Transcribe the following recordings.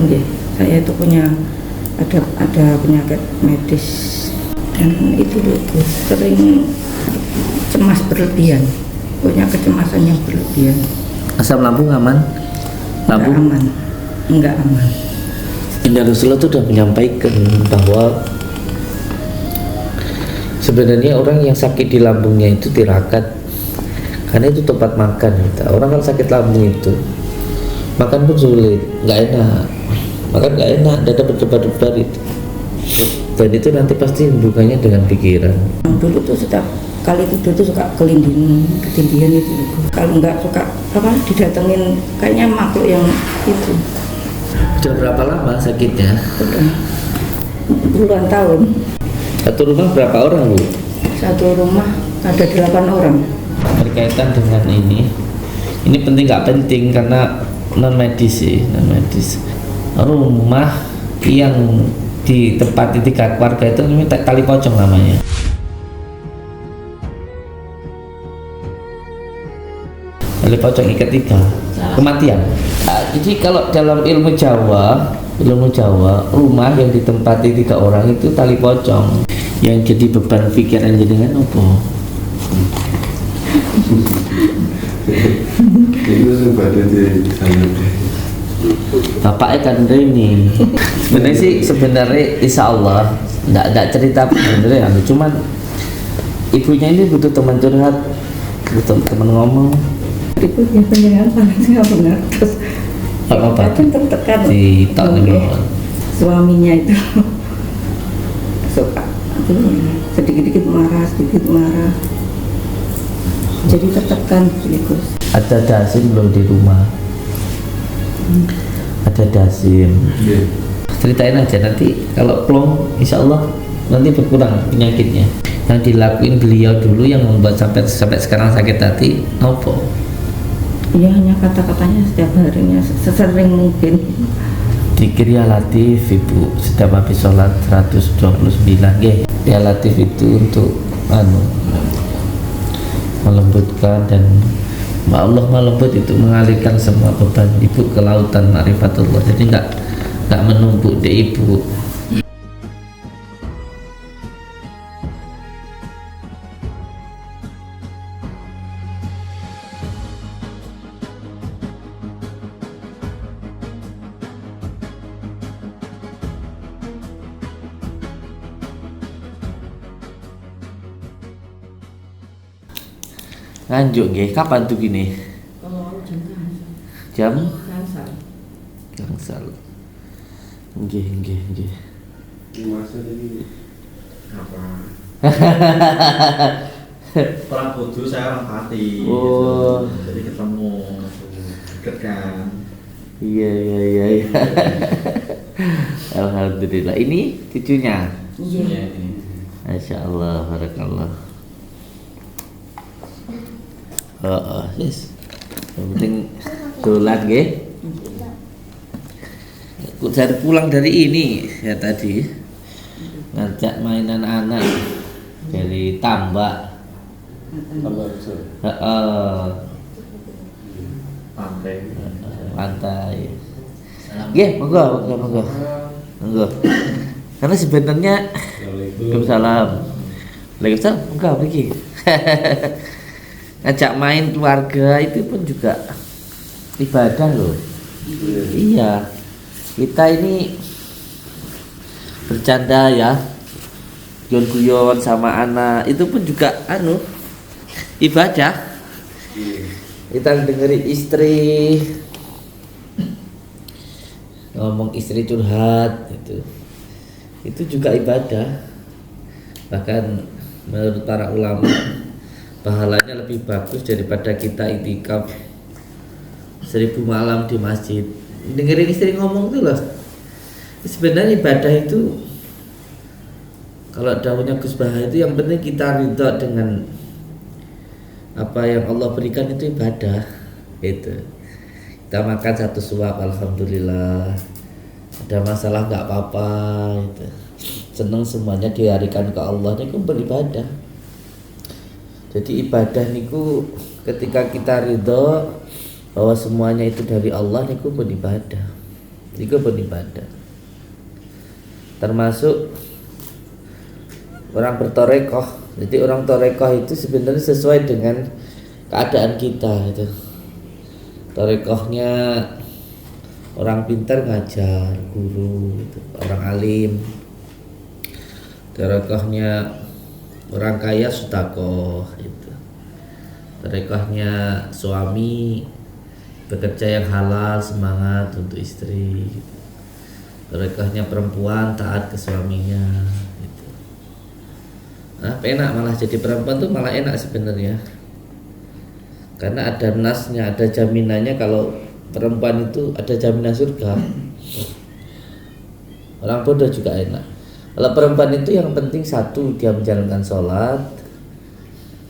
nggih. Saya itu punya ada penyakit medis dan itu Bu, sering cemas berlebihan, punya kecemasan yang berlebihan. Asam lambung aman? Lambung Enggak aman. Indah Rasulullah itu sudah menyampaikan bahwa sebenarnya orang yang sakit di lambungnya itu tirakat, karena itu tempat makan. Orang kalau sakit lambung itu makan pun sulit, nggak enak, makan nggak enak, dada berdebar-debar itu. Dan itu nanti pasti hubungannya dengan pikiran. Dulu tuh setiap kali tidur tuh suka ketindihan itu. Kalau nggak suka didatengin kayaknya makhluk yang itu. Sudah berapa lama sakitnya? Udah puluhan tahun. Satu rumah berapa orang, Bu? Satu rumah ada 8 orang. Berkaitan dengan ini penting nggak penting karena non medis sih, non medis. Rumah yang ditempati 3 keluarga itu namanya tali pocong namanya. Tali pocong ikat 3 kematian. Nah, jadi kalau dalam ilmu Jawa rumah yang ditempati 3 orang itu tali pocong. Yang jadi beban pikiran jenengan apa? Itu sebagai di Bapaknya kan ini sebenarnya insya Allah enggak cerita sebenarnya, cuman ibunya ini butuh teman curhat, butuh teman ngomong. Ibunya penjenengan paling nggak benar terus. Apa? Kan tertekan. Si tak Suaminya itu suka sedikit-sedikit marah, jadi tertekan sekaligus. Ada dasim belum di rumah? Ada dasim. Ceritain aja nanti kalau plong insya Allah nanti berkurang penyakitnya. Yang dilakuin beliau dulu yang membuat sampai sekarang sakit hati apa? Iya, hanya kata-katanya setiap harinya sesering mungkin. Zikir ya Latif Ibu, setiap habis sholat 129 ya Latif itu untuk melembutkan, dan Allah melembut itu mengalirkan semua beban Ibu ke lautan ma'rifatullah, jadi nggak menumpuk di Ibu. Lanjut nggih, kapan tuh gini? Jam gangsal. Nggih. masa ini apa? Orang bodoh, saya orang Pati. Oh. Gitu. Jadi ketemu deket kan. Iya. Alhamdulillah. Ini cucunya. Iya ini. Masya Allah, barakallah. Yes. Yang penting dolan nggih. Saya pulang dari ini ya tadi ngajak mainan anak dari tambak. Pantai. Nggih, monggo. Karena sebenarnya Waalaikumsalam. Waalaikumsalam, enggak pergi. Ngajak main keluarga itu pun juga ibadah loh. Iya. Kita ini bercanda ya, guyon-guyon sama anak itu pun juga ibadah. Kita dengerin istri ngomong, istri curhat itu juga ibadah. Bahkan menurut para ulama pahalanya lebih bagus daripada kita itikaf 1000 malam di masjid. Dengerin istri ngomong tuh loh. Sebenarnya ibadah itu, kalau dahulunya Gus Baha itu, yang penting kita ridha dengan apa yang Allah berikan, itu ibadah. Itu kita makan 1 suap, alhamdulillah. Ada masalah nggak apa-apa. Gitu. Senang semuanya diharikan ke Allah, niku beribadah. Jadi ibadah niku ketika kita ridha bahwa semuanya itu dari Allah, niku pun ibadah. itu pun ibadah. Termasuk orang bertorekoh. Jadi orang torekoh itu sebenarnya sesuai dengan keadaan kita itu. Torekohnya orang pintar ngajar, guru, gitu. Orang alim. Torekohnya orang kaya sedekah gitu. Torekohnya suami bekerja yang halal, semangat untuk istri gitu. Torekohnya perempuan taat ke suaminya gitu. Nah, enak malah jadi perempuan tuh malah enak sebenarnya. Karena ada nasnya, ada jaminannya kalau perempuan itu ada jaminan surga. Orang bodoh juga enak. Kalau perempuan itu yang penting satu dia menjalankan sholat,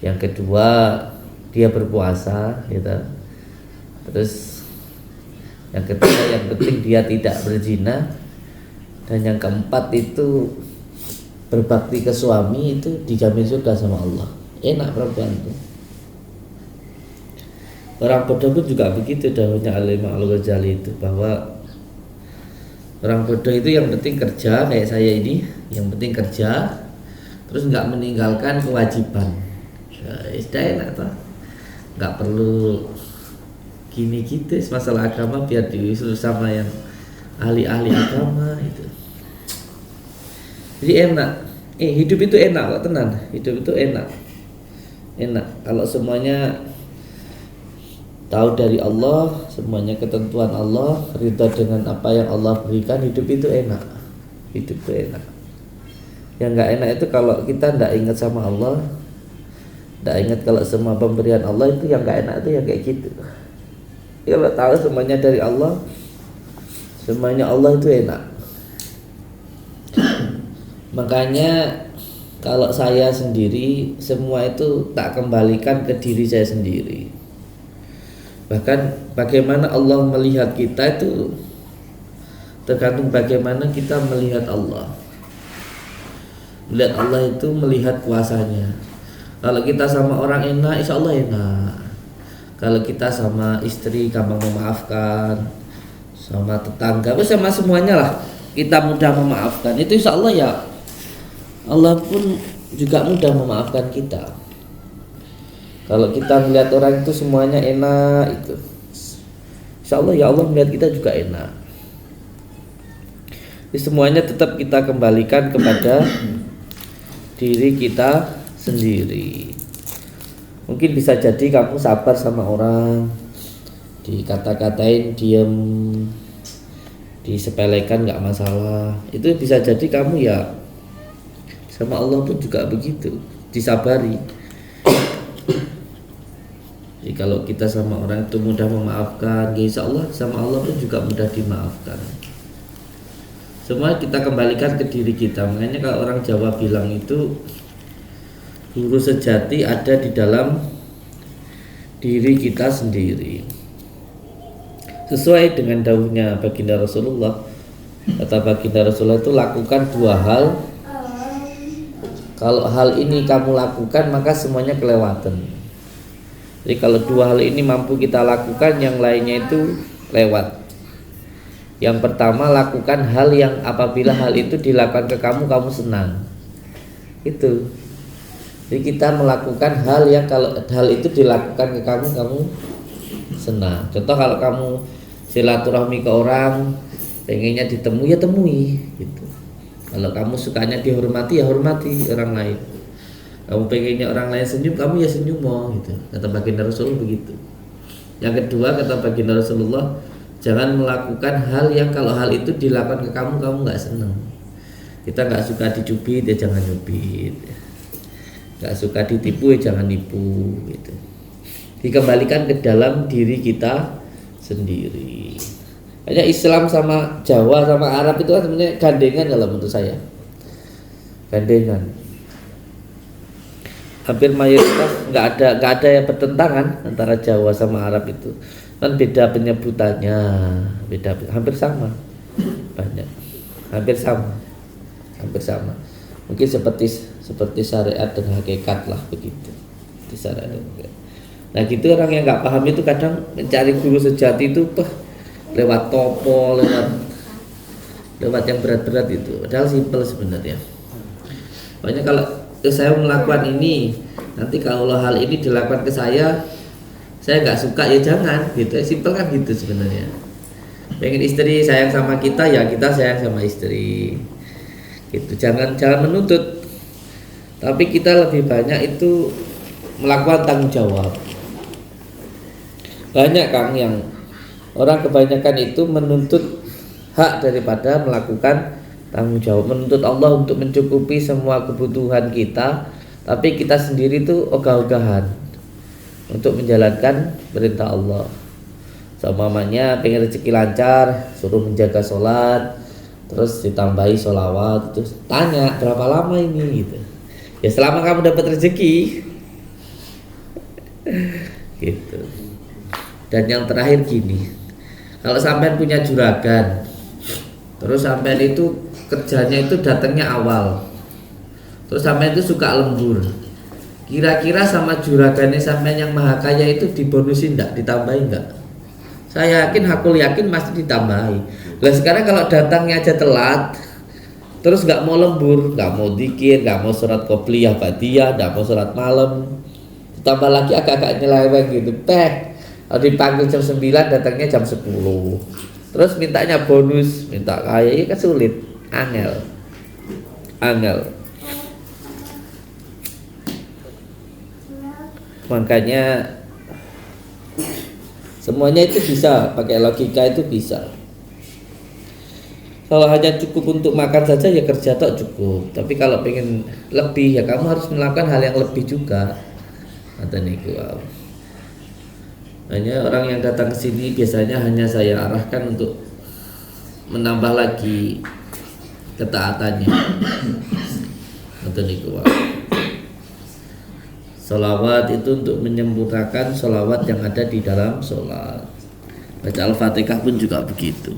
yang kedua dia berpuasa, gitu. Terus yang ketiga yang penting dia tidak berzina, dan yang keempat itu berbakti ke suami, itu dijamin surga sama Allah. Enak perempuan itu. Orang bodoh pun juga begitu, dahulunya Al-Imam Al-Ghazali itu, bahwa orang bodoh itu yang penting kerja kayak saya ini, yang penting kerja, terus nggak meninggalkan kewajiban. Sudah enak toh, nggak perlu gini gitu. Masalah agama biar diusul sama yang ahli-ahli agama itu. Jadi enak. Hidup itu enak kok, tenan. Hidup itu enak. Enak kalau semuanya tahu dari Allah, semuanya ketentuan Allah, ridha dengan apa yang Allah berikan, hidup itu enak. Hidup itu enak. Yang nggak enak itu kalau kita nggak ingat sama Allah, nggak ingat kalau semua pemberian Allah, itu yang nggak enak itu yang kayak gitu. Kalau tahu semuanya dari Allah, semuanya Allah itu enak. Makanya kalau saya sendiri, semua itu tak kembalikan ke diri saya sendiri. Bahkan bagaimana Allah melihat kita itu tergantung bagaimana kita melihat Allah. Melihat Allah itu melihat kuasanya. Kalau kita sama orang enak, insya Allah enak. Kalau kita sama istri gampang memaafkan, sama tetangga, sama semuanya lah kita mudah memaafkan, itu insya Allah ya Allah pun juga mudah memaafkan kita. Kalau kita melihat orang itu semuanya enak, itu insya Allah ya Allah melihat kita juga enak. Jadi semuanya tetap kita kembalikan kepada diri kita sendiri. Mungkin bisa jadi kamu sabar sama orang, dikata-katain diam, disepelekan nggak masalah. Itu bisa jadi kamu ya sama Allah pun juga begitu, disabari. Jadi kalau kita sama orang itu mudah memaafkan, ya insya Allah sama Allah pun juga mudah dimaafkan. Semua kita kembalikan ke diri kita. Makanya kalau orang Jawa bilang itu guru sejati ada di dalam diri kita sendiri. Sesuai dengan dawuhnya baginda Rasulullah. Kata baginda Rasulullah itu lakukan dua hal. Kalau hal ini kamu lakukan maka semuanya kelewatan. Jadi kalau dua hal ini mampu kita lakukan, yang lainnya itu lewat. Yang pertama, lakukan hal yang apabila hal itu dilakukan ke kamu, kamu senang. Itu. Jadi kita melakukan hal yang kalau hal itu dilakukan ke kamu, kamu senang. Contoh kalau kamu silaturahmi ke orang, pengennya ditemui ya temui gitu. Kalau kamu sukanya dihormati ya hormati orang lain. Kamu pengennya orang lain senyum, kamu ya senyum gitu. Kata baginda Rasulullah begitu. Yang kedua, kata baginda Rasulullah, jangan melakukan hal yang kalau hal itu dilakukan ke kamu, kamu nggak senang. Kita nggak suka dicubit ya jangan nyubit. Nggak suka ditipu ya jangan nipu gitu. Dikembalikan ke dalam diri kita sendiri. Hanya Islam sama Jawa sama Arab itu kan sebenarnya gandengan kalau menurut saya. Gandengan. Hampir mayoritas nggak ada yang bertentangan antara Jawa sama Arab itu. Kan beda penyebutannya, hampir sama. Banyak. Hampir sama. Mungkin seperti syariat dan hakikat lah begitu. Di syariat dan hakikat. Nah gitu orang yang nggak paham itu kadang mencari guru sejati itu lewat topo, lewat lewat yang berat-berat itu. Padahal simpel sebenarnya. Pokoknya kalau saya melakukan ini, nanti kalau hal ini dilakukan ke saya nggak suka ya jangan gitu. Simpel kan gitu sebenarnya. Pengen istri sayang sama kita ya kita sayang sama istri. Gitu. Jangan menuntut. Tapi kita lebih banyak itu melakukan tanggung jawab. Banyak Kang yang orang kebanyakan itu menuntut hak daripada melakukan tanggung jawab, menuntut Allah untuk mencukupi semua kebutuhan kita, tapi kita sendiri tuh ogah-ogahan untuk menjalankan perintah Allah. Seumpamanya pengen rezeki lancar, suruh menjaga sholat, terus ditambahi sholawat, terus tanya berapa lama ini gitu. Ya selama kamu dapat rezeki gitu. Dan yang terakhir gini, kalau sampean punya juragan, terus sampean itu kerjanya itu datangnya awal, terus sampean itu suka lembur, kira-kira sama juragannya sampean yang maha kaya itu dibonusin enggak, ditambahin enggak? Saya aku yakin pasti ditambahi. Lah sekarang kalau datangnya aja telat, terus nggak mau lembur, nggak mau dzikir, nggak mau sholat qobliyah ba'diyah, nggak mau sholat malam, ditambah lagi agak-agak nyeleweng gitu, kalau dipanggil jam 9 datangnya jam 10, terus mintanya bonus, minta kaya, ya kan sulit, angel. Makanya semuanya itu bisa pakai logika, itu bisa. Kalau hanya cukup untuk makan saja ya kerja tok cukup. Tapi kalau pengen lebih ya kamu harus melakukan hal yang lebih juga. Kata niku. Hanya orang yang datang ke sini biasanya hanya saya arahkan untuk menambah lagi ketaatannya. Kata niku. Sholawat itu untuk menyempurnakan sholawat yang ada di dalam sholat. Baca Al-Fatihah pun juga begitu.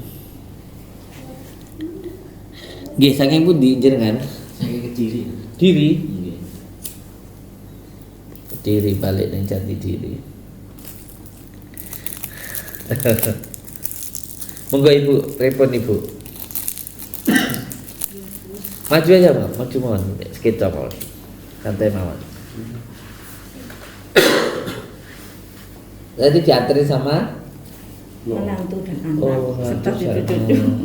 Nggih, saking pun dijenengan. Saking Kediri. Diri. Nggih. Kediri balik nang Jati Diri. Monggo Ibu, telepon Ibu. Maju aja, Bang. Maju mohon. Sekitar mohon. Santai mawon. Tadi dianterin sama menantu dan anak. oh, Serta menantu cucu-cucu. sama.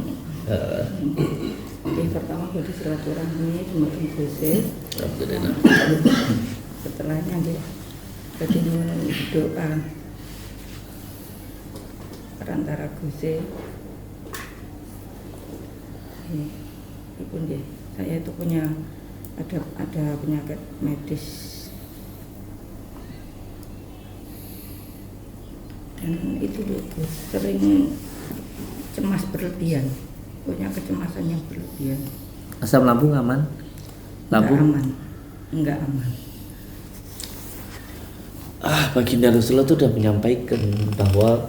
Yang pertama jadi silaturahmi cuma inklusif. Alhamdulillah. Setelahnya dia jadi doa perantara Guse. Ibu dia, saya itu punya ada penyakit medis dan itu sering cemas berlebihan, punya kecemasan yang berlebihan. Asam lambung aman? Lambung Enggak aman. Baginda Rasulullah itu sudah menyampaikan bahwa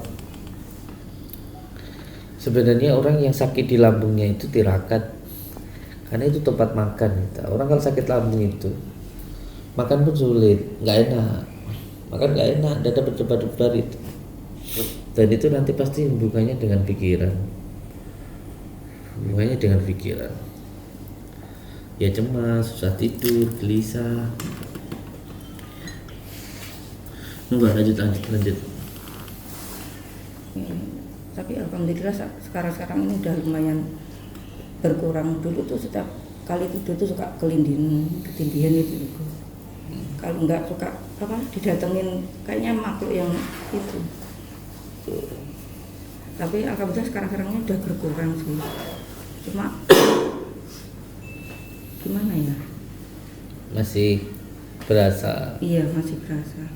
sebenarnya orang yang sakit di lambungnya itu tirakat, karena itu tempat makan. Orang kalau sakit lambung itu makan pun sulit, nggak enak, makan nggak enak, dada berdebar-debar itu. Dan itu nanti pasti hubungannya dengan pikiran, ya cemas, susah tidur, gelisah. Enggak, lanjut. Tapi alhamdulillah sekarang ini udah lumayan berkurang. Dulu tuh setiap kali tidur tuh suka ketindihan itu. Kalau nggak suka didatengin kayaknya makhluk yang itu. Tapi alhamdulillah sekarang-sekarangnya udah berkurang sih. Cuma gimana ya? Masih berasa. Iya, masih berasa.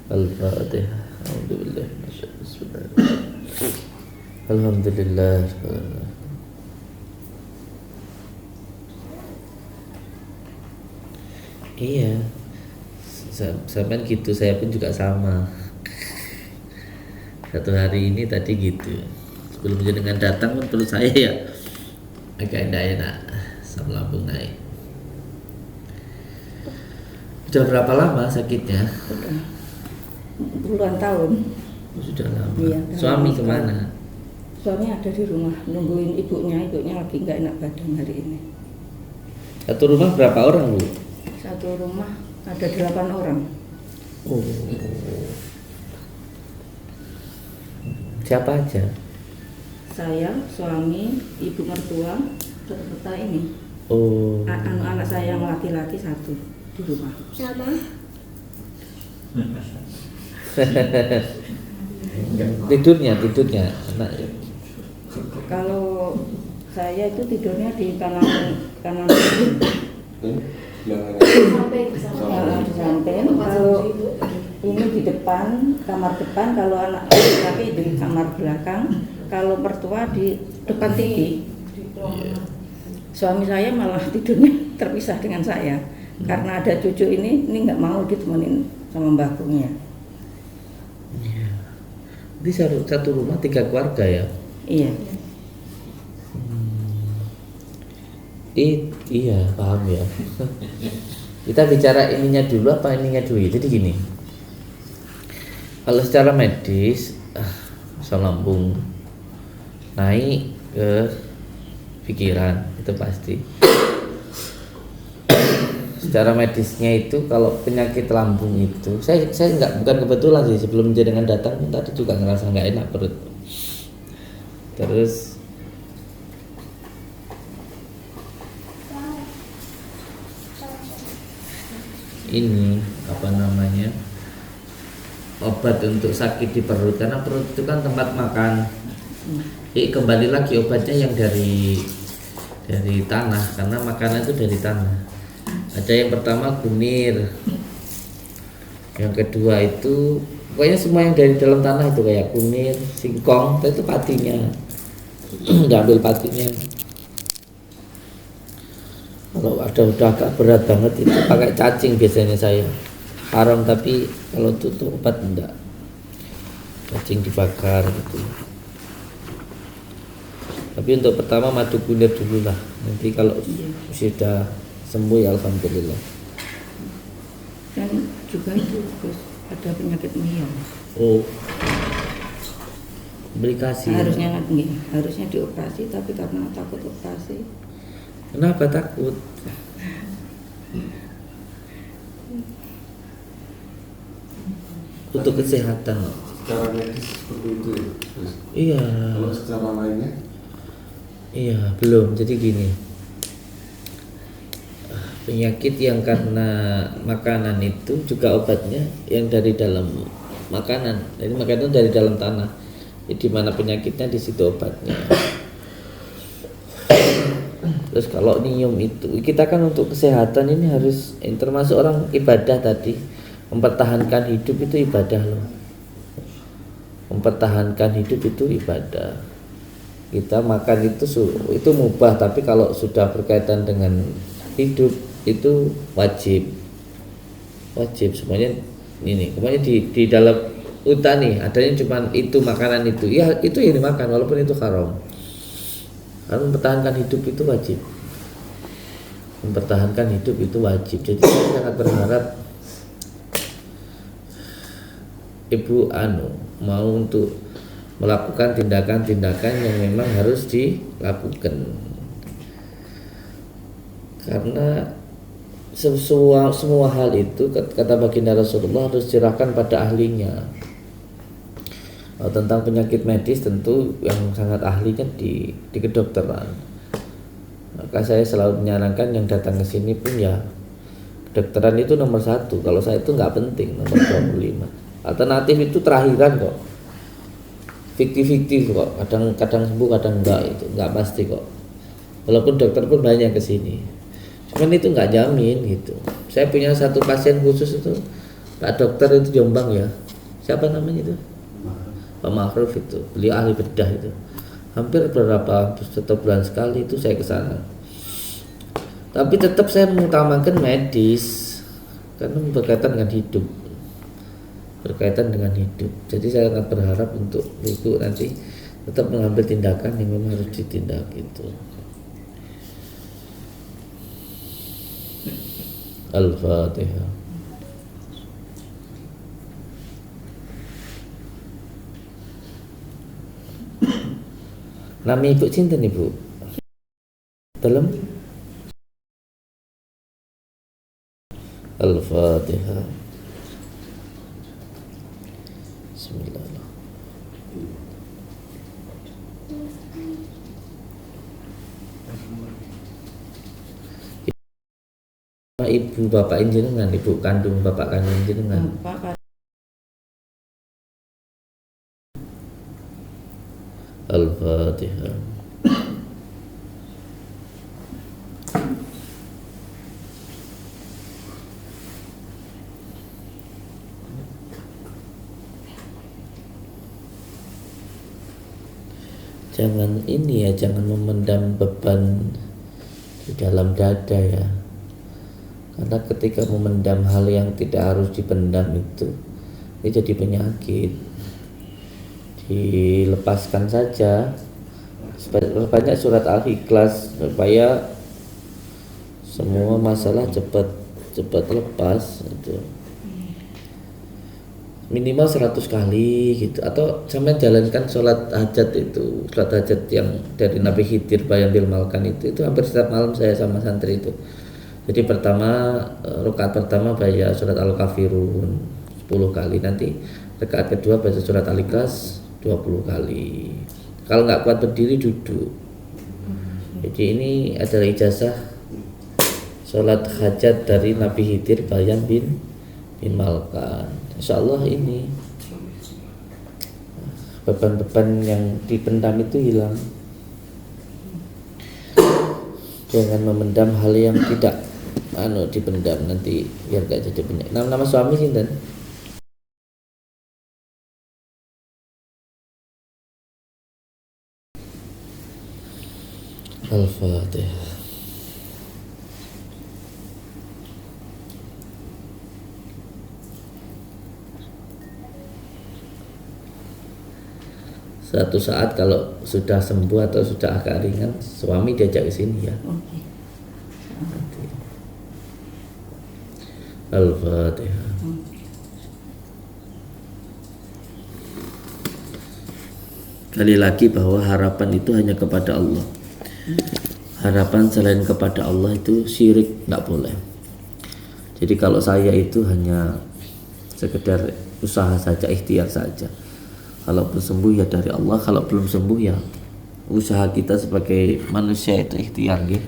Al-Fatihah. Alhamdulillah. Alhamdulillah. Iya. Sampai gitu, saya pun juga sama. Satu hari ini tadi gitu. Sebelum jenengan datang pun perut saya ya agak enak, asam lambung naik. Sudah berapa lama sakitnya? Udah puluhan tahun. Sudah lama. Iya, Suami kemana? Suami ada di rumah nungguin ibunya lagi nggak enak badan hari ini. Satu rumah berapa orang, Bu? Satu rumah ada 8 orang. Oh. Siapa aja? Saya, suami, ibu mertua, serta ini. Oh. Anak saya yang laki-laki satu di rumah. Sama. tidurnya anak. Kalau saya itu tidurnya di kanan Belakangnya. di samping. Kalau ini di depan, kamar depan. Kalau anak laki di kamar belakang. Kalau mertua di depan TV. Suami saya malah tidurnya terpisah dengan saya. Karena ada cucu ini nggak mau ditemenin sama mbaknya. Di satu rumah 3 keluarga ya? Iya. Iya, paham ya. Kita bicara ininya dulu apa ininya dulu. Jadi gini, kalau secara medis asam lambung naik ke pikiran itu pasti. Secara medisnya itu kalau penyakit lambung itu saya bukan kebetulan sih, sebelum jenengan datang tadi juga ngerasa nggak enak perut. Terus ini apa namanya, obat untuk sakit di perut, karena perut itu kan tempat makan. Jadi kembali lagi obatnya yang dari tanah, karena makanan itu dari tanah. Ada yang pertama kunir, yang kedua itu pokoknya semua yang dari dalam tanah itu kayak kunir, singkong, itu patinya. Diambil patinya. Kalau ada udah agak berat banget itu pakai cacing biasanya saya. Haram, tapi kalau itu tuh obat enggak. Cacing dibakar gitu. Tapi untuk pertama madu kunir dulu lah. Nanti kalau sudah sembuh ya alhamdulillah. Dan juga itu Gus, ada penyakit mio. Oh, komplikasi. Harusnya dioperasi, tapi karena takut operasi. Kenapa takut? Untuk kesehatan. Secara medis seperti itu ya. Terus, Iya. kalau secara lainnya, Iya, belum. Jadi gini, penyakit yang karena makanan itu juga obatnya yang dari dalam makanan. Jadi makanan dari dalam tanah. Jadi mana penyakitnya di situ obatnya. Terus kalau nium itu, kita kan untuk kesehatan ini harus termasuk orang ibadah tadi, mempertahankan hidup itu ibadah loh. Mempertahankan hidup itu ibadah. Kita makan itu mubah, tapi kalau sudah berkaitan dengan hidup itu wajib semuanya. Ini kemarin di dalam hutan nih adanya cuma itu makanan itu, ya itu yang dimakan walaupun itu haram. Karena mempertahankan hidup itu wajib. Mempertahankan hidup itu wajib. Jadi saya sangat berharap Ibu mau untuk melakukan tindakan-tindakan yang memang harus dilakukan. Karena semua hal itu kata baginda Rasulullah harus diserahkan pada ahlinya. Tentang penyakit medis tentu yang sangat ahlinya di kedokteran. Maka saya selalu menyarankan yang datang ke sini pun ya kedokteran itu nomor 1. Kalau saya itu nggak penting nomor 25. Alternatif itu terakhiran kok. Fiktif kok. Kadang sembuh, kadang enggak, itu nggak pasti kok. Walaupun dokter pun banyak ke sini. Cuman itu nggak jamin gitu. Saya punya satu pasien khusus itu Pak dokter itu Jombang ya. Siapa namanya itu? Pak Ma'ruf itu. Beliau ahli bedah itu. Hampir satu bulan sekali itu saya ke sana. Tapi tetap saya mengutamakan medis karena berkaitan dengan hidup. Jadi saya sangat berharap untuk ibu nanti tetap mengambil tindakan yang memang harus ditindak itu. Al-Fatihah. Nama ibu cinten ibu? Dalam Al-Fatihah. Bismillahirrahmanirrahim. Ibu bapak jenengan, ibu kandung bapak kandung jenengan. Al-Fatihah. Jangan ini ya, jangan memendam beban di dalam dada ya. Karena ketika memendam hal yang tidak harus dipendam itu jadi penyakit. Dilepaskan saja. Banyak surat Al-Ikhlas supaya semua masalah cepat lepas itu. Minimal 100 kali gitu, atau sampai jalankan sholat hajat itu, sholat hajat yang dari Nabi Khidir Bayan Bilmalkan itu hampir setiap malam saya sama santri itu. Jadi pertama, rakaat pertama baca surat Al-Kafirun 10 kali, nanti rakaat kedua baca surat Al-Ikhlas 20 kali. Kalau nggak kuat berdiri duduk. Jadi ini adalah ijazah sholat hajat dari Nabi Khidir Bayan bin Malkan. Insya Allah ini beban-beban yang dipendam itu hilang. Jangan memendam hal yang tidak dipendam, nanti biar gak jadi penyakit. Nama suami sinten? Al-Fatihah. Suatu saat kalau sudah sembuh atau sudah agak ringan, suami diajak ke sini ya. Oke. Al-Fatihah. Kali lagi bahwa harapan itu hanya kepada Allah. Harapan selain kepada Allah itu syirik, nggak boleh. Jadi kalau saya itu hanya sekedar usaha saja, ikhtiar saja. Kalau sembuh ya dari Allah, kalau belum sembuh ya usaha kita sebagai manusia itu ikhtiar ya.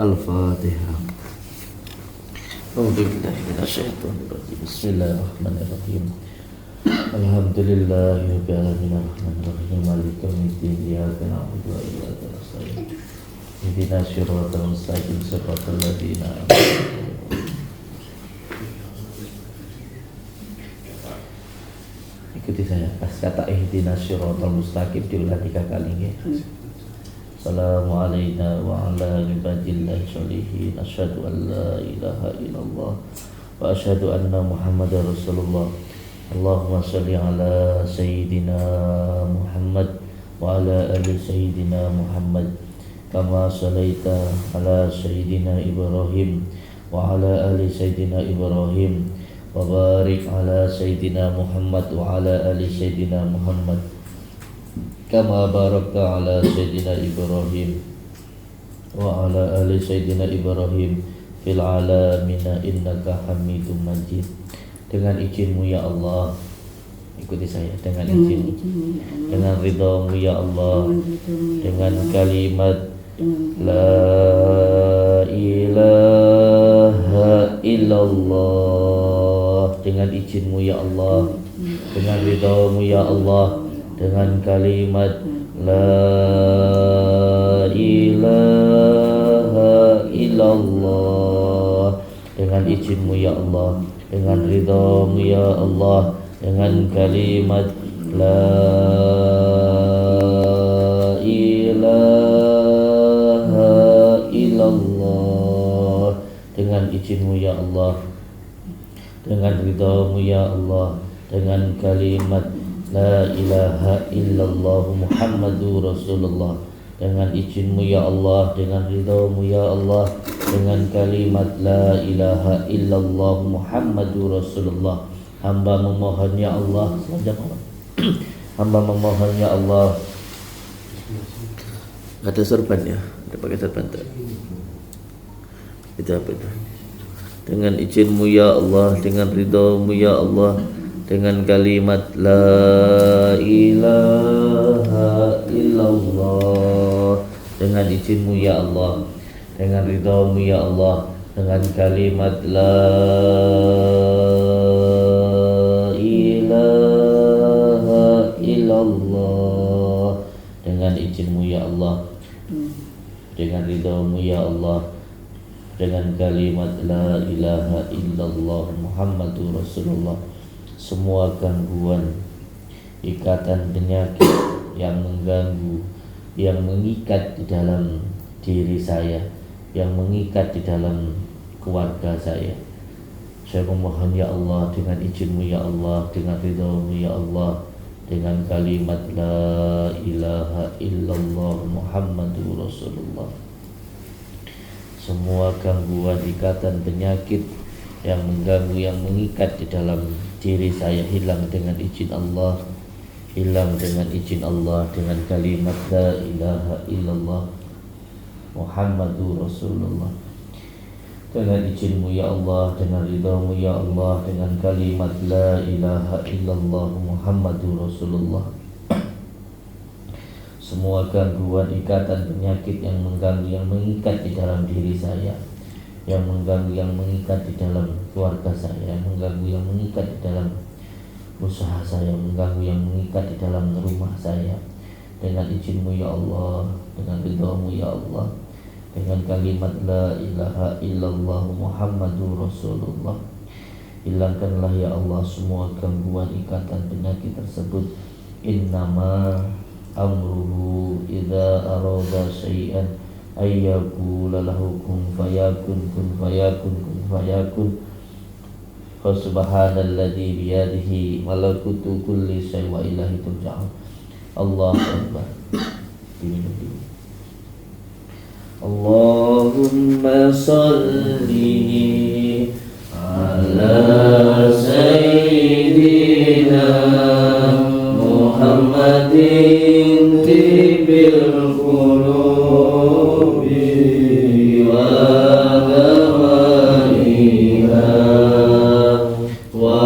Al-Fatihah. Bismillahirrahmanirrahim. Alhamdulillahirabbil alamin arrahmanirrahim maliki yaumiddin iyyaka na'budu wa iyyaka nasta'in ihdinas siratal mustaqim siratal ladzina an'amta 'alaihim. Ikuti saya, pas kata ihdinas siratal mustaqim diulang 3 kali ya. Assalamualaikum wa ala ibadillahi sholihin. Asyhadu an la ilaha illallah wa asyhadu anna muhammadar rasulullah. Allahumma sholli ala sayyidina Muhammad wa ala ali sayyidina Muhammad kama shallaita ala sayyidina Ibrahim wa ala ali sayyidina Ibrahim wa barik ala sayyidina Muhammad wa ala ali sayyidina Muhammad kama barakta ala sayyidina Ibrahim wa ala ali sayyidina Ibrahim fil alamina innaka hamidum majid. Dengan izinmu ya Allah, ikuti saya, dengan izinmu, dengan ridhamu ya Allah, dengan kalimat la ilaha illallah, dengan izinmu ya Allah, dengan ridhamu ya Allah, dengan kalimat la ilaha illallah, dengan izinmu ya Allah, dengan ridhamu ya Allah, dengan kalimat la ilaha illallah, dengan izinmu ya Allah, dengan ridhamu ya Allah, dengan kalimat la ilaha illallah Muhammadur Rasulullah, dengan izinmu ya Allah, dengan ridhamu ya Allah, dengan kalimat la ilaha illallah Muhammadur Rasulullah. Hamba memohon ya Allah, hamba memohon ya Allah Ada sorban ya, ada pakai sorban tak? Itu apa itu? Dengan izinmu ya Allah, dengan ridhamu ya Allah, dengan kalimat la ilaha illallah, dengan izinmu ya Allah, dengan ridhamu ya Allah, dengan kalimat la ilaha illallah, dengan izinmu ya Allah, dengan ridhamu ya Allah, dengan kalimat la ilaha illallah Muhammadur Rasulullah, semua gangguan, ikatan penyakit yang mengganggu, yang mengikat di dalam diri saya, yang mengikat di dalam keluarga saya memohon ya Allah, dengan izinmu ya Allah, dengan ridhamu ya Allah, dengan kalimat la ilaha illallah Muhammadur Rasulullah, semua gangguan, ikatan, penyakit yang mengganggu, yang mengikat di dalam diri saya hilang dengan izin Allah, hilang dengan izin Allah, dengan kalimat la ilaha illallah Muhammadur Rasulullah, dengan izinmu ya Allah, dengan ridhamu ya Allah, dengan kalimat la ilaha illallah Muhammadur Rasulullah, semua gangguan, ikatan, penyakit yang mengganggu, yang mengikat di dalam diri saya, yang mengganggu, yang mengikat di dalam keluarga saya, yang mengganggu, yang mengikat di dalam usaha saya, mengganggu, yang mengikat di dalam rumah saya, dengan izinmu ya Allah, dengan ridhamu ya Allah, dengan kalimat la ilaha illallah Muhammadur Rasulullah, hilangkanlah ya Allah semua gangguan, ikatan, penyakit tersebut. Innama amruhu idza arada syai'an ayyaqula lahu kun fayakun, kun fayakun, kun fayakun. Fa subhanalladzi biyadihi malakutu kulli syai' wa ilaihi turja'un. Allahu akbar. Allahumma salli ala sayyidina Muhammadin tibil qulubi wa dawaiha wa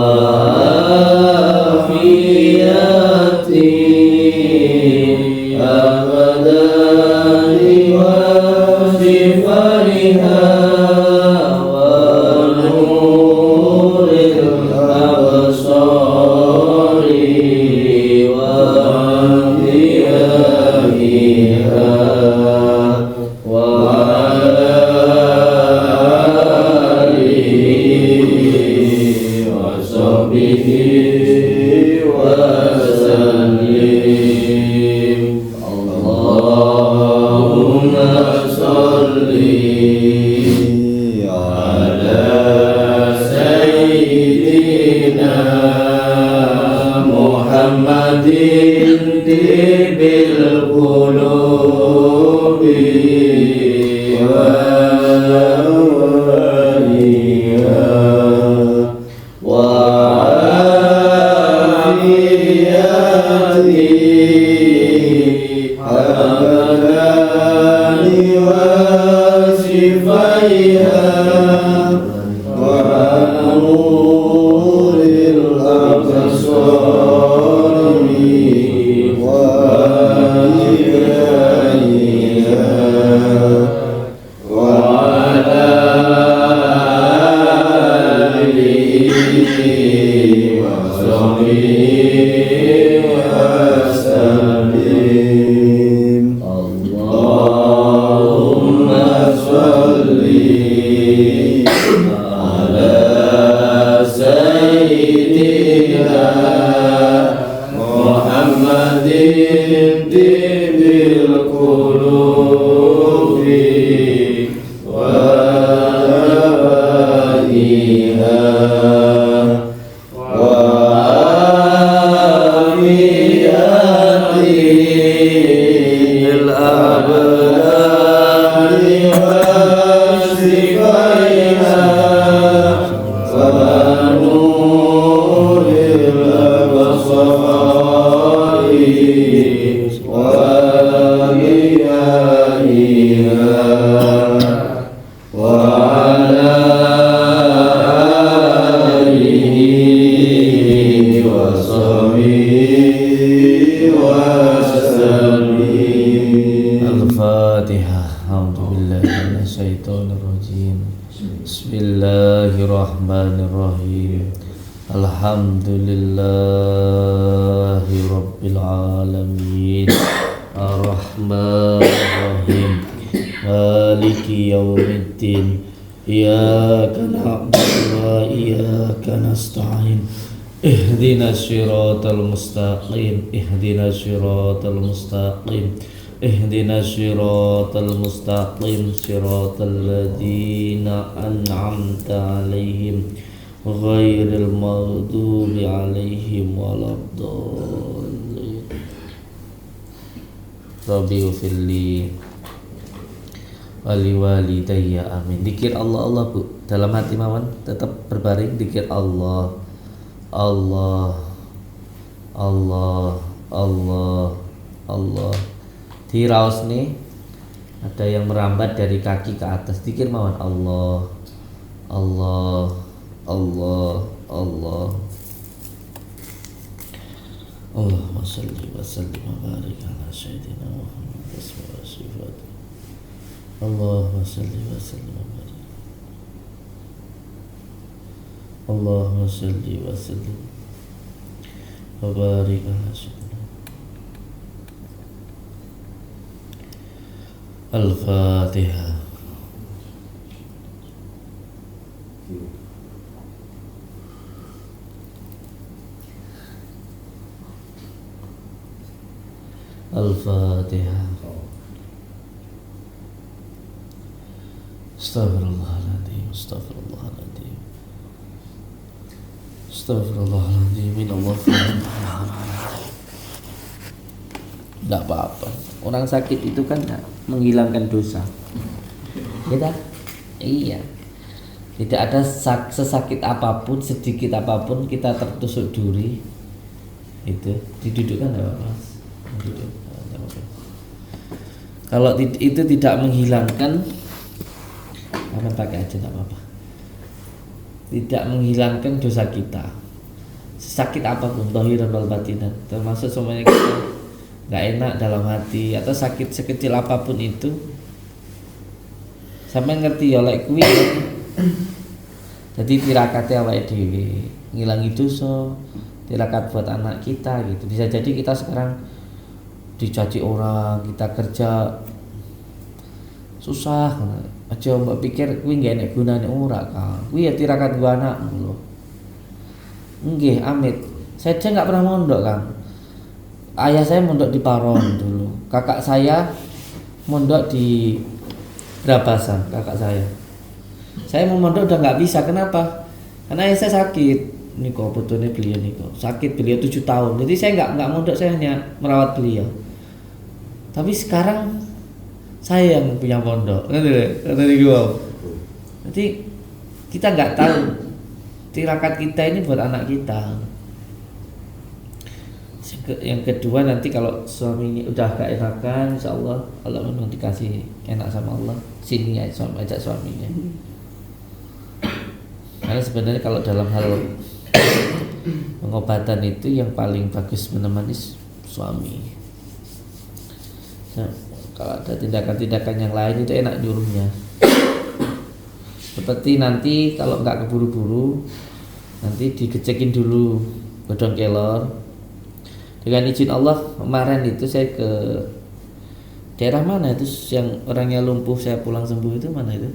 afiyati abadani wa sifariha wa nuril absari wa diyahiha wa alihi wa sahbihi wa sallim. Allahumma salli ala sayyidina Muhammadin tibil qulubi wa waliha wa afiyati abadani wa sifaiha wa nuril absari wa diyahiha wa ala alihi wa sahbihi wa sallim. Allahumma salli ala sayyidina Muhammadin tibil qulubi wa dawaiha wa afiyati al-abdani wa sifaiha wa nuril absari wa wa sahbihi wasallim. Al-Fatihah. A'udzubillahi minasyaitonirrajim. Bismillahirrahmanirrahim. Alhamdulillahi rabbil alamin. Ar-Rahmanir-Rahim. Maliki yaumiddin. Iyyaka na'budu wa iyyaka nasta'in. Ihdinas siratal mustaqim. Ihdinas siratal mustaqim. Ihdinas siratal mustaqim. Siratal ladzina an'amta 'alaihim ghairil maghdubi 'alaihim waladdallin. Rabbi ufirli wali walidayya amin. Dikir Allah Allah Bu, dalam hati mawon tetap berbaring dikir Allah Allah Allah Allah Allah. Di raos nih ada yang merambat dari kaki ke atas, dikir mawon Allah Allah Allah Allah. Allahumma shalli wa sallim wa barik ala sayyidina Muhammad wa sifatihi. Allahumma salli wa sallim wa barik. Allahumma salli wa sallim wa barik ala sayyidina. Al-Fatihah. Al-Fatihah. Astaghfirullahaladzim. Astaghfirullahaladzim. Astaghfirullahaladzim. Tidak apa-apa. Orang sakit itu kan menghilangkan dosa. Kita, iya. Tidak ada sesakit apapun, sedikit apapun kita tertusuk duri. Itu didudukkan tidak apa-apa. Kalau itu tidak menghilangkan, akan pakai aja tidak apa-apa. Tidak menghilangkan dosa kita, sakit apapun, zahiran wal batinan, termasuk semuanya kita nggak enak dalam hati atau sakit sekecil apapun itu, sampai ngerti ya lek kuwi. Jadi tirakatnya awake dhewe ngilangi dosa, tirakat buat anak kita gitu. Bisa jadi kita sekarang dicaci orang, kita kerja susah aja, mbak pikir kuwi nggak enak gunane ora Kang. Kuwi ya tirakat gua anakmu lho. Nggih, amit. Saya aja nggak pernah mondok Kang. Ayah saya mondok di Paron dulu. Kakak saya mondok di Brabasan, kakak saya. Saya mau mondok udah nggak bisa. Kenapa? Karena ayah saya sakit. Ini kok betulnya beliau nih kok sakit, beliau 7 tahun. Jadi saya nggak mondok, saya hanya merawat beliau. Tapi sekarang saya yang punya pondok, jadi kita nggak tahu tirakat kita ini buat anak kita. Yang kedua nanti kalau suaminya udah gak enakan, insya Allah Allah memang dikasih enak sama Allah, sini ya ajak suaminya. Karena sebenarnya kalau dalam hal pengobatan itu yang paling bagus menemani suami. Nah, kalau ada tindakan-tindakan yang lain itu enak nyuruhnya. Seperti nanti kalau nggak keburu-buru, nanti digecekin dulu godong kelor. Dengan izin Allah kemarin itu saya ke daerah mana itu yang orangnya lumpuh, saya pulang sembuh itu mana itu?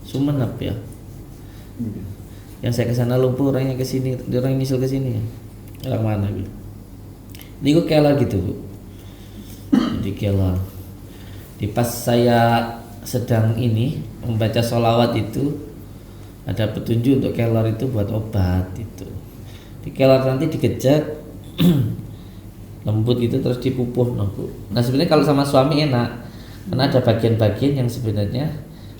Sumenep ya. Yang saya kesana lumpuh orangnya kesini, orang nyusul kesini ya. Orang mana gitu? Ini gue kelor gitu Bu. Di kelor. Di pas saya sedang ini membaca sholawat itu ada petunjuk untuk kelor itu buat obat itu. Di kelor nanti dikejak lembut gitu terus dipupuh no, Bu. Nah sebenarnya kalau sama suami enak karena ada bagian-bagian yang sebenarnya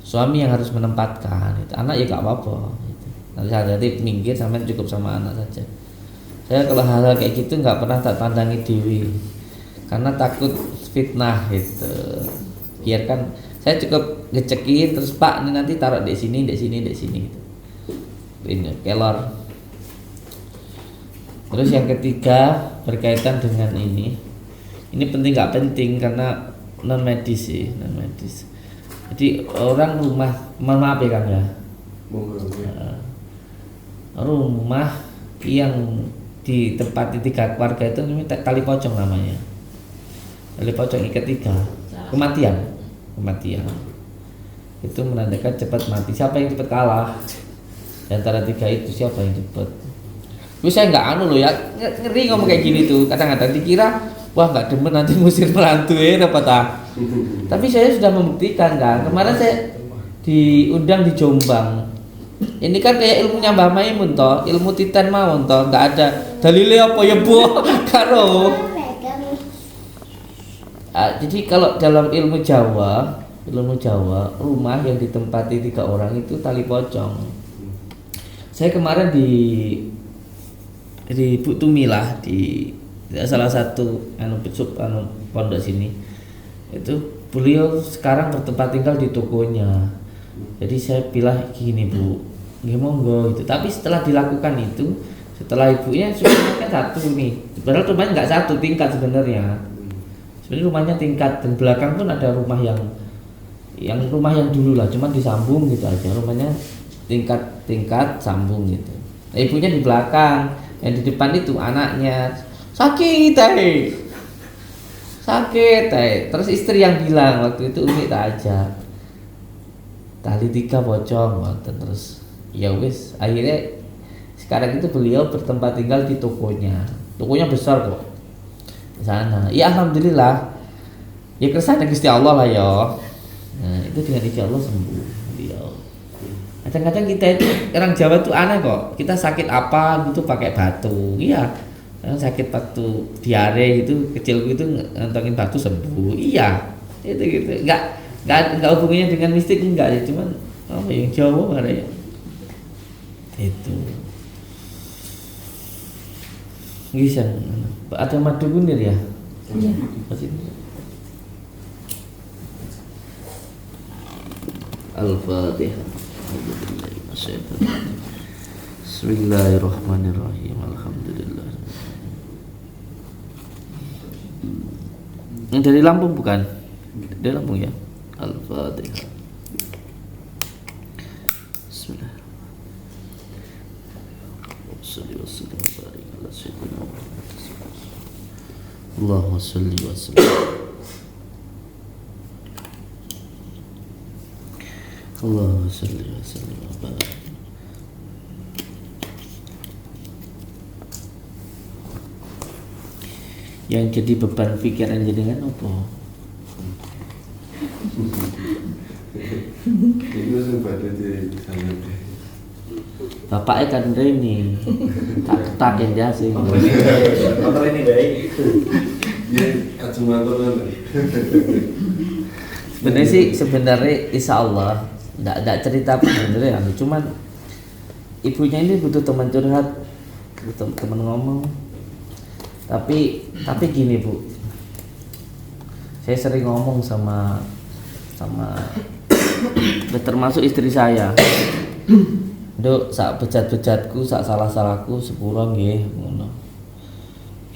suami yang harus menempatkan itu. Anak ya gak apa-apa gitu. Nanti minggir sampai cukup sama anak saja. Saya kalau hal-hal kayak gitu nggak pernah tak pandangi dewi karena takut fitnah gitu. Biarkan, saya cukup ngecekin terus Pak ini nanti taruh di sini gitu. ini kelor. Terus yang ketiga berkaitan dengan ini penting nggak penting karena non medis sih, non medis. Jadi orang rumah, maaf ya Kang ya, rumah yang ditempati 3 keluarga itu namanya tali pocong namanya. Tali pocong ikat 3, kematian itu menandakan cepat mati. Siapa yang cepat kalah di antara 3 itu, siapa yang cepat? Gue saya nggak loh ya, ngeri ngomong kayak gini tuh. Kadang-kadang dikira wah nggak demen nanti musir menantu apa tak? Tapi saya sudah membuktikan kan. Kemarin saya diundang di Jombang. Ini kan kayak ilmunya Mbah Maimun toh, ilmu titan mawon toh, nggak ada dalilnya apa ya bu? Karo. Jadi kalau dalam ilmu Jawa, rumah yang ditempati 3 orang itu tali pocong. Saya kemarin di Butumilah di salah satu pondok sini. Itu beliau sekarang bertempat tinggal di tokonya. Jadi saya bilang gini Bu, nggih monggo gitu. Tapi setelah dilakukan itu, setelah ibunya sudah kan 1 nih. Padahal rumahnya nggak 1 tingkat sebenarnya. Sebenarnya rumahnya tingkat dan belakang pun ada rumah yang rumah yang dulu lah, cuman disambung gitu aja. Rumahnya tingkat sambung gitu. Nah, ibunya di belakang, yang di depan itu anaknya sakit. Terus istri yang bilang waktu itu Umi tak ajak tali 3 pocong terus ya wis akhirnya sekarang itu beliau bertempat tinggal di tokonya besar kok di sana. Ya alhamdulillah ya kersane Gusti Allah lah ya. Nah itu dengan izin Allah sembuh beliau. Kadang-kadang kita itu orang Jawa tuh aneh kok, kita sakit apa gitu pakai batu. Iya, sakit waktu diare gitu kecil gitu ngantongin batu sembuh. Iya, itu gitu. Enggak hubungannya dengan mistik enggak ya, cuman yang Jawa ada ya. Itu. Bisa. Ada madu kunir ya? Iya. Al-Fatihah. Bismillahirrahmanirrahim. Alhamdulillah. Ini dari Lampung bukan? Dari Lampung ya. Al-Fatihah. Bismillah. Allahumma salli wa sallim. Allahumma salli wa sallim wa barik. Yang jadi beban pikiran jenengan apa? Itu sebabnya di sana deh. Bapaknya kan ini tak ya sih. Motor ini baik. Dia kacamata sebenarnya insya Allah tidak cerita sebenarnya, cuman ibunya ini butuh teman curhat, butuh teman ngomong. Tapi gini Bu, saya sering ngomong sama termasuk istri saya. Dok, sak bejat-bejatku, sak salah-salahku sepuro nggih ngono.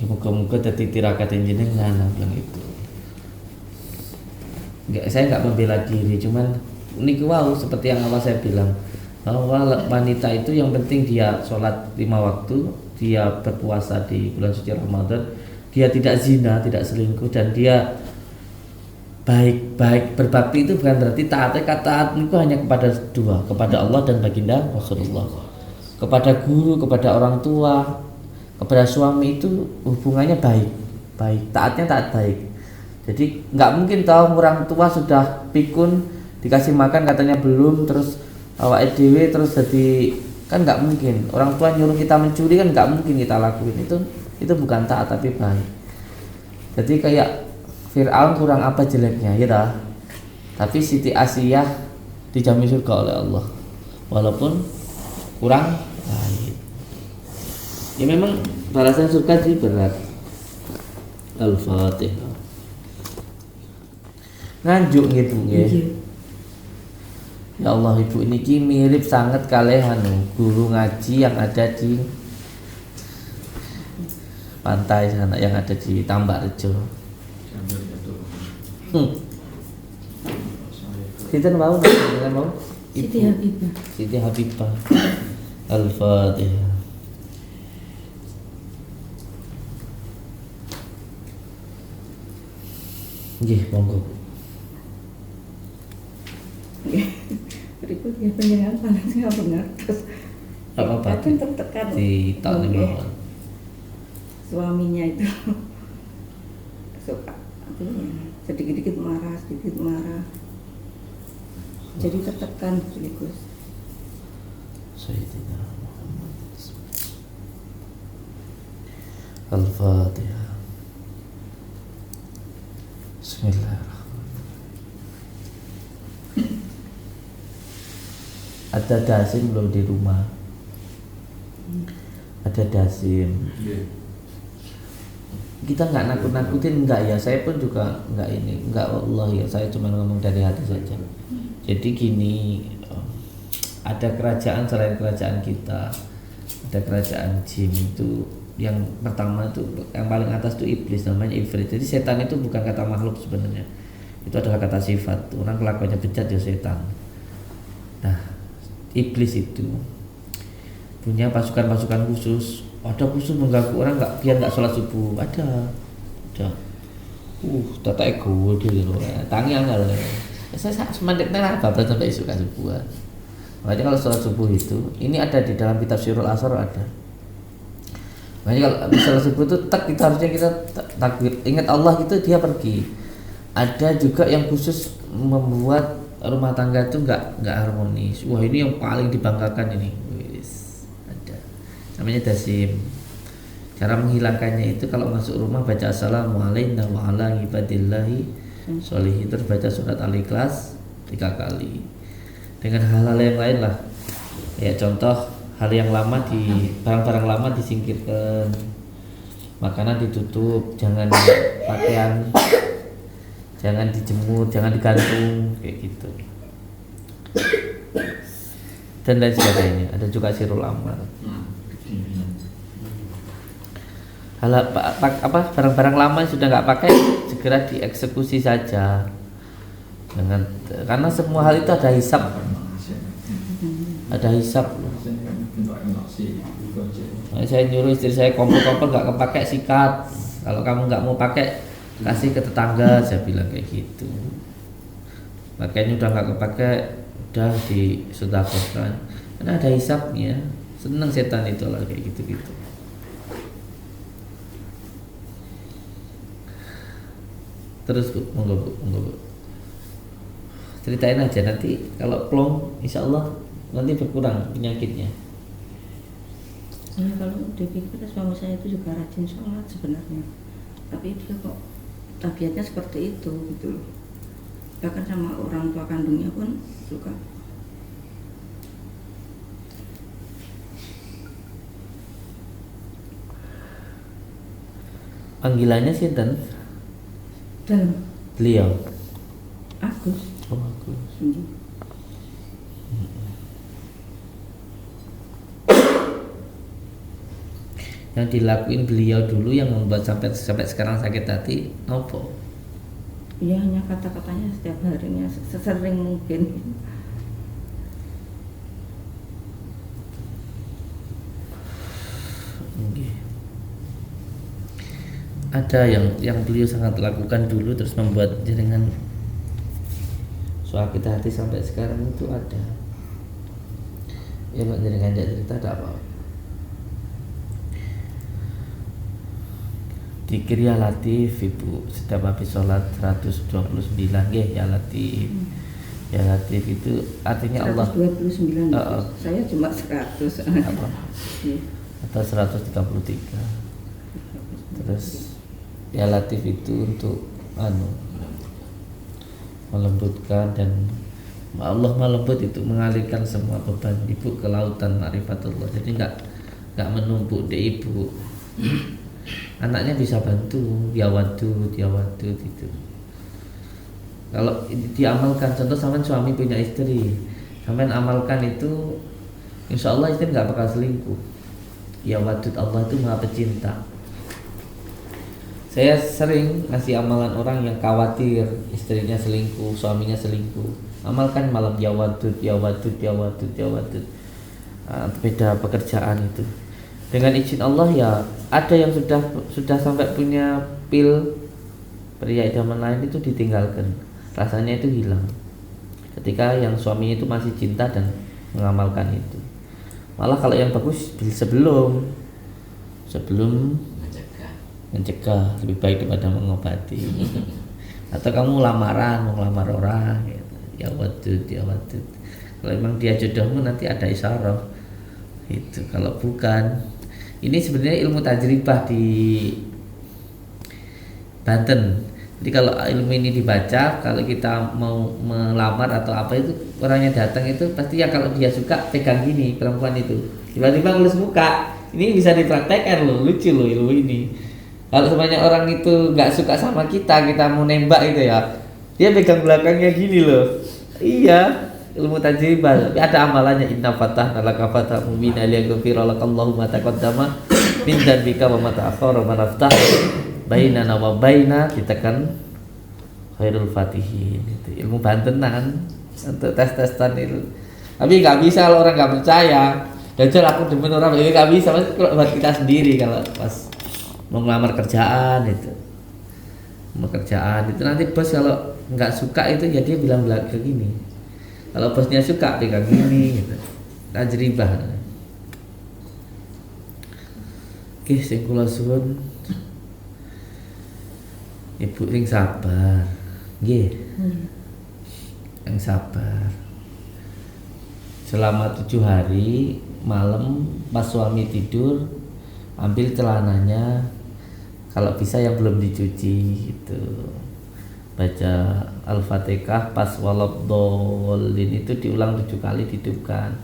Muga-muga dadi tirakat jenengan bilang itu. Saya enggak membela diri, cuman niku wau seperti yang awal saya bilang bahwa wanita itu yang penting dia sholat 5 waktu, dia berpuasa di bulan suci Ramadan, dia tidak zina, tidak selingkuh, dan dia baik berbakti itu bukan berarti taat itu hanya kepada 2, kepada Allah dan baginda Rasulullah, kepada guru, kepada orang tua, kepada suami itu hubungannya baik, taatnya taat baik. Jadi nggak mungkin tahu orang tua sudah pikun dikasih makan katanya belum, terus awak edw terus jadi kan nggak mungkin. Orang tua nyuruh kita mencuri kan nggak mungkin kita lakuin itu bukan taat tapi baik. Jadi kayak Fir'aun kurang apa jeleknya ya dah. Tapi Siti Asiyah dijamin surga oleh Allah walaupun kurang baik. Ya memang balasan surga sih berat. Al-Fatihah. Nganjuk gitu nggih. Ya Allah, ibu ini mirip sangat kalian guru ngaji yang ada di pantai sana, yang ada di Tambakrejo. Kita mau Siti Habibah. Siti Habibah. Al-Fatihah. Nggih, monggo. Berikutnya penjenengan paling nggak benar terus Apa-apa kan tertekan di tahun oleh mawon. suaminya itu suka sedikit-sedikit marah, sedikit marah, jadi tertekan sekaligus. Sayyidina Muhammad. Al-Fatihah. Bismillahirrahmanirrahim. Ada dasim belum di rumah? Ada dasim. Kita nggak nakut-nakutin, nggak ya. Saya pun juga nggak ini, nggak, Allah ya. Saya cuma ngomong dari hati saja. Jadi gini, ada kerajaan selain kerajaan kita, ada kerajaan jin itu. Yang pertama itu, yang paling atas itu iblis, namanya ifrit. Jadi setan itu bukan kata makhluk sebenarnya, itu adalah kata sifat. Orang kelakuannya bejat ya setan. Nah, iblis itu punya pasukan-pasukan khusus. Ada khusus mengganggu orang biar nggak sholat subuh. Ada. Tata ego dulu. Tangi anggal. Saya semandek nela bapak sampai suka subuhan. Makanya kalau sholat subuh itu, ini ada di dalam kitab Sirul Asar ada. Makanya kalau sholat subuh itu kita harusnya kita takbir, ingat Allah gitu, dia pergi. Ada juga yang khusus membuat rumah tangga itu nggak harmonis. Wah, ini yang paling dibanggakan ini. Ada. Namanya dasim. Cara menghilangkannya itu kalau masuk rumah baca assalamualaikum wa ala ibadillahi sholihin, terus baca surat Al-Ikhlas 3 kali. Dengan hal-hal yang lain lah. Ya contoh hal yang lama barang-barang lama disingkirkan, makanan ditutup, jangan pakaian jangan dijemur, jangan digantung kayak gitu, dan lain sebagainya. Ada juga sirul amal. Barang-barang lama yang sudah nggak pakai segera dieksekusi saja, karena semua hal itu ada hisab loh. Saya nyuruh istri saya kompor nggak kepakai sikat, kalau kamu nggak mau pakai kasih ke tetangga, saya bilang kayak gitu. Makanya udah nggak kepakai, udah disedekahkan, karena ada hisabnya. Senang setan itu lah kayak gitu. Terus Bu, monggo Bu. Ceritain aja nanti kalau plong, insya Allah nanti berkurang penyakitnya. Ya kalau dipikir suami saya itu juga rajin sholat sebenarnya, tapi dia kok tabiatnya seperti itu gitu loh. Bahkan sama orang tua kandungnya pun suka. Panggilannya sinten? Dalam Beliau. Agus. Oh, Agus. Yang dilakuin beliau dulu yang membuat sampai sekarang sakit hati nopo? Iya, hanya kata-katanya setiap harinya sesering mungkin. Okay. Ada yang beliau sangat lakukan dulu terus membuat jenengan sakit hati sampai sekarang itu ada. Ya Mbak, jenengan cerita ada apa? Dikir ya Latif Ibu, setiap habis sholat 129 ya Latif. Ya Latif itu artinya Allah 129. Saya cuma 100. Apa? Atau 133. Terus ya Latif itu untuk melembutkan, dan Allah melembut itu mengalirkan semua beban ibu ke lautan ma'rifatullah. Jadi nggak menumpuk di ibu. Anaknya bisa bantu, dia wadud itu. Kalau diamalkan, contoh sama suami punya istri, Sampean amalkan itu, insya Allah istri nggak bakal selingkuh. Ya wadud, Allah itu maha pecinta. Saya sering ngasih amalan orang yang khawatir istrinya selingkuh, suaminya selingkuh. Amalkan malam ya wadud, ya wadud, ya wadud, ya wadud. Beda pekerjaan itu. Dengan izin Allah ya, ada yang sudah sampai punya pil pria idaman lain itu ditinggalkan. Rasanya itu hilang. Ketika yang suaminya itu masih cinta dan mengamalkan itu. Malah kalau yang bagus sebelum mencegah lebih baik daripada mengobati. Atau kamu lamaran, mau ngelamar orang gitu. Ya wadud, ya wadud. Kalau memang dia jodohmu nanti ada isyarah. Itu kalau bukan, ini sebenarnya ilmu tajribah di Banten. Jadi kalau ilmu ini dibaca, kalau kita mau melamar atau apa itu, orangnya datang itu pasti ya kalau dia suka pegang gini perempuan itu, tiba-tiba ngelus muka. Ini bisa dipraktekkan loh, lucu loh ilmu ini. Kalau semuanya orang itu nggak suka sama kita mau nembak itu ya, dia pegang belakangnya gini loh. Iya, ilmu tajribah. Tapi ada amalannya, inna fatahna laka fathan mubinan liyaghfira lakallahu ma taqaddama min dzambika wa ma ta'akhkhara wa naftah bainana wa baina, kita kan khairul fatihin. Itu ilmu Bantenan untuk tes-tesan itu. Tapi nggak bisa kalau orang nggak percaya. Jajal aku demen orang ini nggak bisa, mas kalau buat kita sendiri kalau pas mau ngelamar kerjaan itu. Pekerjaan itu nanti bos kalau nggak suka itu ya dia bilang kayak gini. Kalau bosnya suka pegang gini gitu. Tajribah. Oke, sing kula suwun Ibu sing sabar. Nggih. Yang sabar. Selama 7 hari malam pas suami tidur, ambil celananya, kalau bisa yang belum dicuci gitu. Baca Al-Fatihah pas waladhdallin itu diulang 7 kali, ditiupkan.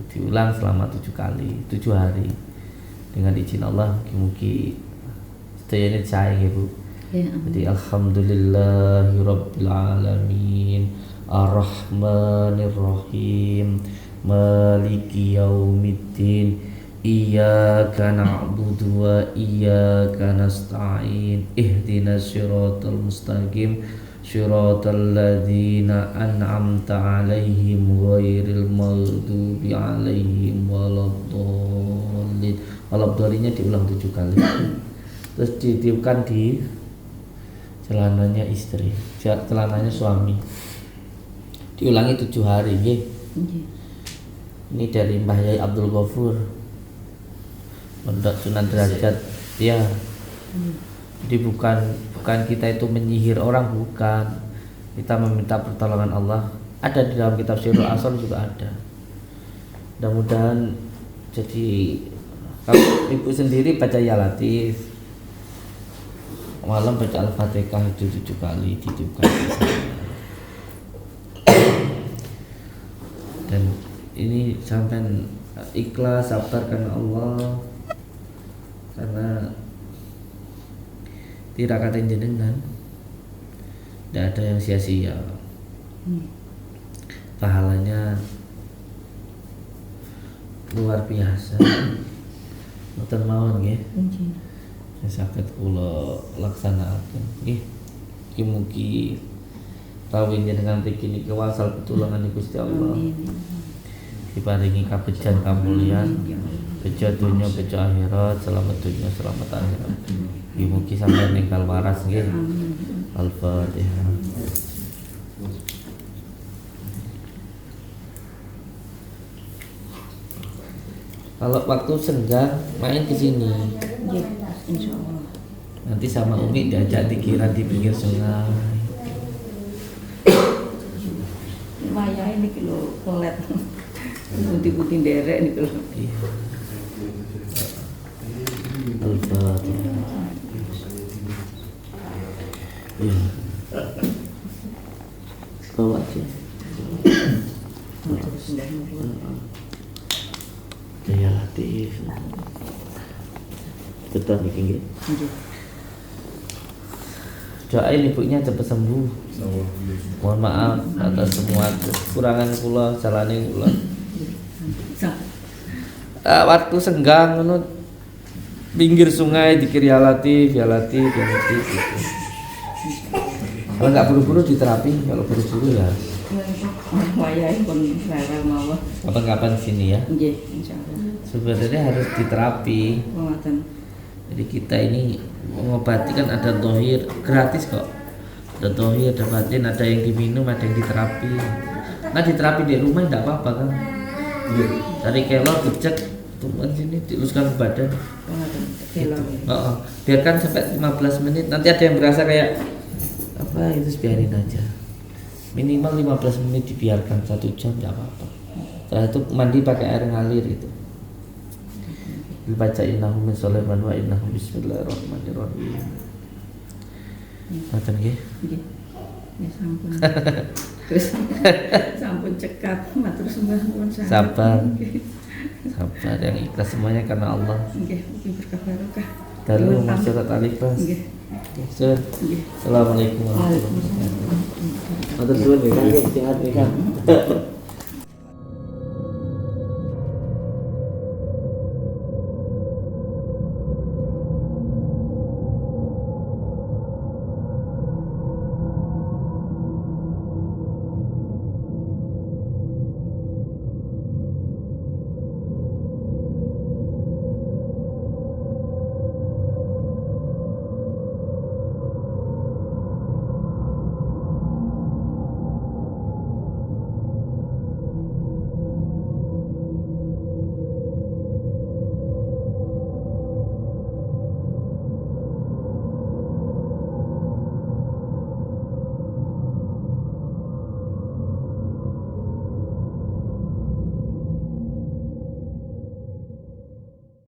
Diulang selama 7 kali, 7 hari. Dengan izin Allah, mungkin sedaya ini saya ya Bu. Ya, jadi alhamdulillahirabbil alamin arrahmanirrahim maliki yaumiddin iyyaka na'budu wa iyyaka nasta'in ihdinas siratal mustaqim siratal ladzina an'amta 'alaihim ghairil maghdubi 'alaihim waladdallin. Waladhdallinnya diulang 7 kali. Terus ditiupkan di celananya istri, celananya suami. Diulangi 7 hari, nggih. Ini dari Mbah Yai Abdul Ghafur, Pondok Sunan Derajat, ya. Jadi bukan kita itu menyihir orang, bukan. Kita meminta pertolongan Allah. Ada di dalam kitab Syiarul Asal juga ada. Mudah-mudahan jadi kalau ibu sendiri baca ya Latif. Malam baca Al-Fatihah itu 7 kali ditiupkan. Dan ini sampai ikhlas, sabar karena Allah, karena tirakat jenengan tidak ada yang sia-sia. Pahalanya luar biasa. Mboten mawon nggih. Saged kula laksanaken nggih. Mugi rawuh jenengan mriki niki wasal pitulungan Gusti Allah. Diparingi kabejan kamulyan, bejo dunya bejo akhirat, selamat dunya selamat akhirat. Mugi sampeyan ninggal waras nggih. Al-Fatihah. Kalau waktu senggang main ke sini. Insya Allah. Nanti sama Umi diajak dikira di pinggir sungai. Maya ini kilo pelet, putih-putih derek ini kilo. Iya. Al-Fatihah. Iya. Bawa aja. Ya Latif. Betul nih, Doain ibunya cepat sembuh. Mohon maaf atas semua kekurangan kula, jalane kula. Waktu senggang ngono pinggir sungai dikir ya Latif gitu. Kalau nggak buru-buru diterapi, kalau buru-buru ya Wayahe pun rewel mawon. kapan-kapan sini ya. Nggih, insyaallah. Sebenarnya harus diterapi. Ngoten. Jadi kita ini mengobati kan ada tohir gratis kok. Ada tohir, ada batin, ada yang diminum, ada yang diterapi. Nah diterapi di rumah tidak apa-apa kan. Cari kelor, becek, tumpuan sini, diluskan ke badan. Ngoten. Kelor. Biarkan sampai 15 menit. Nanti ada yang berasa kayak apa itu biarin aja. Minimal 15 menit dibiarkan, 1 jam tidak apa-apa. Setelah itu mandi pakai air ngalir itu. Dibaca innahu min Sulaiman wa innahu bismillahirrahmanirrahim. Ngoten nggih. Nggih. Ya sampun. Terus sampun cekap, matur sembah nuwun sanget. Sabar. Nggih. Sabar yang ikhlas semuanya karena Allah. Nggih, mugi berkah barokah. Dalu Nuwun pamit. masyarakat Al-Ikhlas. Nggih. Assalamualaikum warahmatullahi wabarakatuh. Waalaikumsalam. Matur suwun nggih Kang, sehat nggih Kang.